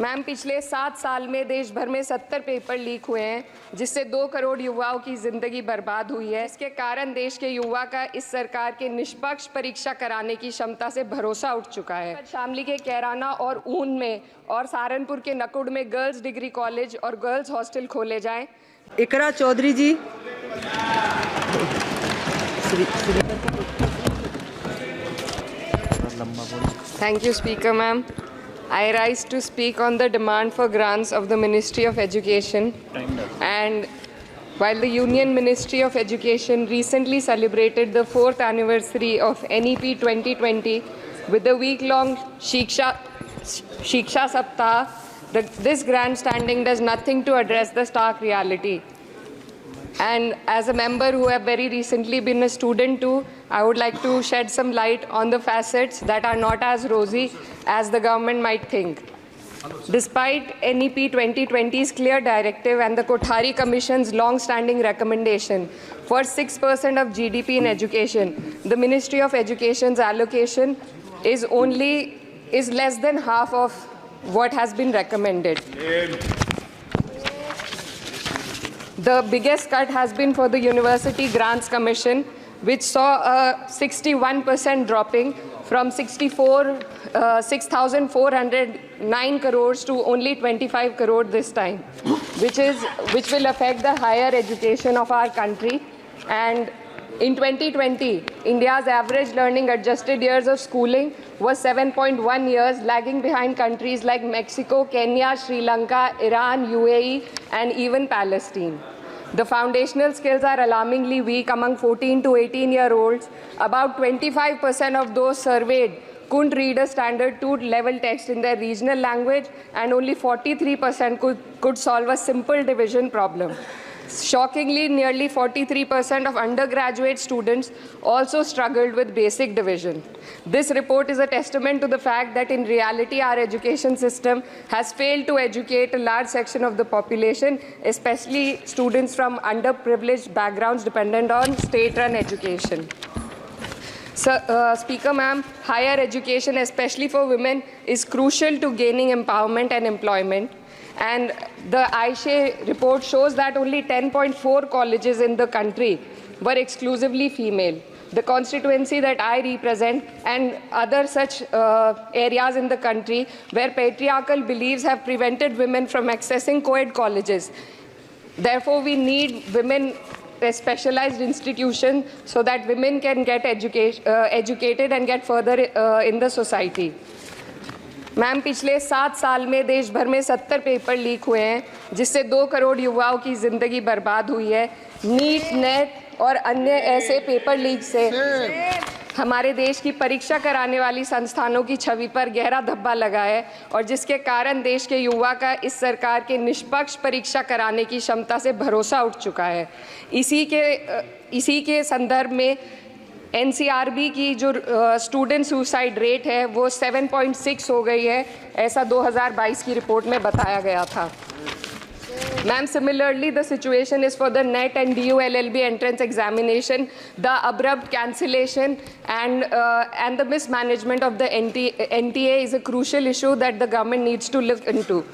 Ma'am, पिछले 7 साल में देश भर में 70 पेपर लीक हुए हैं, जिससे 2 करोड़ युवाओं की जिंदगी बर्बाद हुई है। इसके कारण देश के युवा का इस सरकार के निष्पक्ष परीक्षा कराने की क्षमता से भरोसा उठ चुका है। शामली के कैराना और ऊन में और सहारनपुर के नकुड़ में गर्ल्स डिग्री कॉलेज और गर्ल्स हॉस्टल खोले जाएं। इकरा चौधरी जी। Thank you, Speaker, ma'am. I rise to speak on the demand for grants of the Ministry of Education. And while the Union Ministry of Education recently celebrated the 4th anniversary of NEP 2020 with the week-long Shiksha Saptah, this grandstanding does nothing to address the stark reality. And as a member who have very recently been a student too, I would like to shed some light on the facets that are not as rosy as the government might think. Despite NEP 2020's clear directive and the Kothari Commission's long-standing recommendation for 6% of GDP in education, the Ministry of Education's allocation is less than half of what has been recommended. The biggest cut has been for the University Grants Commission, which saw a 61% dropping from 6,409 crores to only 25 crore this time, which will affect the higher education of our country. And in 2020, India's average learning adjusted years of schooling was 7.1 years, lagging behind countries like Mexico, Kenya, Sri Lanka, Iran, UAE, and even Palestine. The foundational skills are alarmingly weak among 14 to 18-year-olds. About 25% of those surveyed couldn't read a standard 2-level text in their regional language, and only 43% could solve a simple division problem. Shockingly, nearly 43% of undergraduate students also struggled with basic division. This report is a testament to the fact that in reality our education system has failed to educate a large section of the population, especially students from underprivileged backgrounds dependent on state-run education. Speaker, ma'am, higher education, especially for women, is crucial to gaining empowerment and employment. And the AISHE report shows that only 10.4 colleges in the country were exclusively female. The constituency that I represent and other such areas in the country where patriarchal beliefs have prevented women from accessing co-ed colleges. Therefore, we need women specialized institutions so that women can get educated and get further in the society. Ma'am, पिछले 7 साल में देश भर में 70 paper leak हुए हैं, जिससे 2 करोड़ युवाओं की ज़िंदगी बर्बाद हुई है। नीट, नेट और अन्य ऐसे पेपर लीक से हमारे देश की परीक्षा कराने वाली संस्थानों की छवि पर गहरा धब्बा लगा है, और जिसके कारण देश के युवा का इस सरकार के निष्पक्ष परीक्षा कराने की क्षमता से भरोसा उठ चुका है। इसी के संदर्भ में NCRB की जो स्टूडेंट सुसाइड रेट है वो 7.6 हो गई है, ऐसा 2022 की रिपोर्ट में बताया गया था। Ma'am, similarly, the situation is for the NET and DU LLB entrance examination. The abrupt cancellation and the mismanagement of the NTA is a crucial issue that the government needs to look into.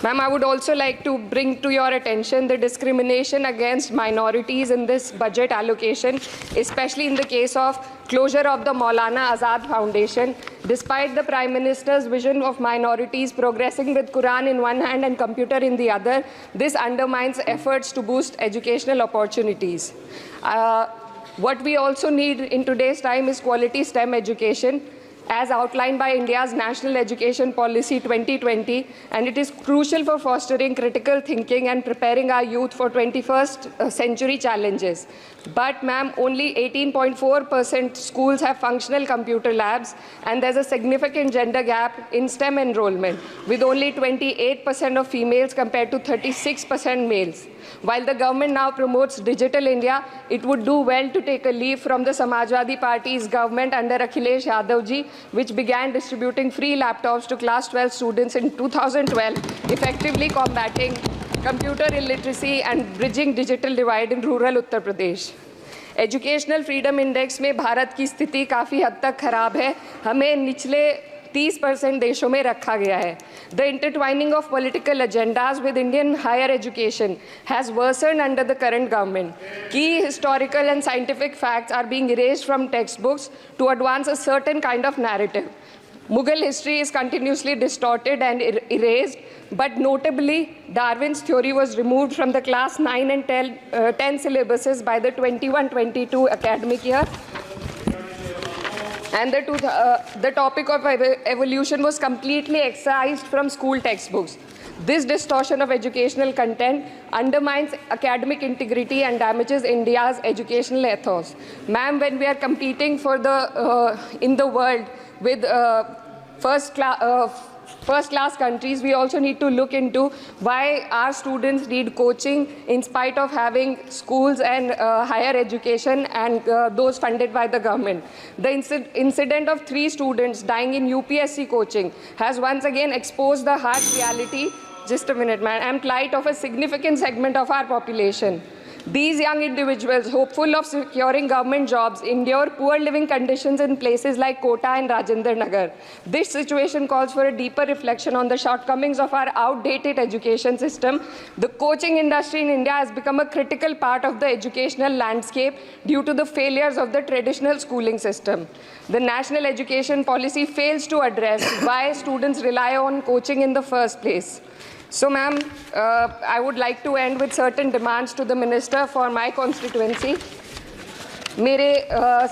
Ma'am, I would also like to bring to your attention the discrimination against minorities in this budget allocation, especially in the case of closure of the Maulana Azad Foundation. Despite the Prime Minister's vision of minorities progressing with Quran in one hand and computer in the other, this undermines efforts to boost educational opportunities. What we also need in today's time is quality STEM education, as outlined by India's National Education Policy 2020, and it is crucial for fostering critical thinking and preparing our youth for 21st century challenges. But, ma'am, only 18.4% schools have functional computer labs, and there's a significant gender gap in STEM enrollment, with only 28% of females compared to 36% males. While the government now promotes Digital India, it would do well to take a leaf from the Samajwadi Party's government under Akhilesh Yadav ji, which began distributing free laptops to class 12 students in 2012, effectively combating computer illiteracy and bridging digital divide in rural Uttar Pradesh. Educational freedom index में भारत की स्थिति काफ़ी हद तक खराब है। हमें निचले 30% देशों में रखा गया है। The intertwining of political agendas with Indian higher education has worsened under the current government. की historical and scientific facts are being erased from textbooks to advance a certain kind of narrative. Mughal history is continuously distorted and erased, but notably, Darwin's theory was removed from the class 9 and 10 syllabuses by the 21-22 academic year. And the topic of evolution was completely excised from school textbooks. This distortion of educational content undermines academic integrity and damages India's educational ethos. Ma'am, when we are competing for in the world with first class countries, we also need to look into why our students need coaching in spite of having schools and higher education and those funded by the government. The incident of 3 students dying in UPSC coaching has once again exposed the harsh reality, just a minute, man, and plight of a significant segment of our population. These young individuals, hopeful of securing government jobs, endure poor living conditions in places like Kota and Rajendra Nagar. This situation calls for a deeper reflection on the shortcomings of our outdated education system. The coaching industry in India has become a critical part of the educational landscape due to the failures of the traditional schooling system. The national education policy fails to address why students rely on coaching in the first place. So, ma'am, I would like to end with certain demands to the minister for my constituency. मेरे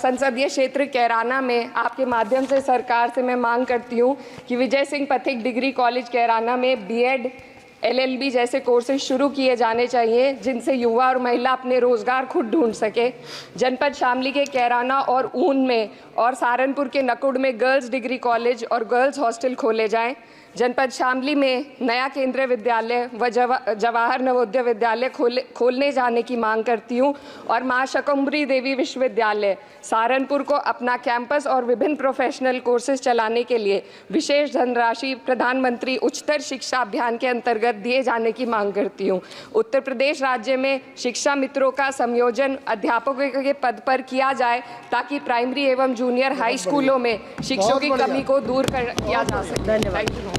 संसदीय क्षेत्र कैराना में आपके माध्यम से सरकार से मैं मांग करती हूँ कि विजय सिंह पथिक डिग्री कॉलेज कैराना में बीएड, LLB जैसे कोर्सेज शुरू किए जाने चाहिए, जिनसे युवा और महिला अपने रोजगार खुद ढूंढ सके। जनपद शामली के कैराना और ऊन में और सहारनपुर के नकुड़ में गर्ल्स डिग्री कॉलेज और गर्ल्स हॉस्टल खोले जाएं। जनपद शामली में नया केंद्रीय विद्यालय व जवाहर नवोदय विद्यालय खोलने जाने की मांग करती हूँ और माँ शकंभरी देवी विश्वविद्यालय सहारनपुर को अपना कैंपस और विभिन्न प्रोफेशनल कोर्सेज चलाने के लिए विशेष धनराशि प्रधानमंत्री उच्चतर शिक्षा अभियान के अंतर्गत दिए जाने की मांग करती हूँ। उत्तर प्रदेश राज्य में शिक्षा मित्रों का संयोजन अध्यापकों के पद पर किया जाए ताकि प्राइमरी एवं जूनियर हाई स्कूलों में शिक्षकों की कमी को दूर किया जा सके। धन्यवाद।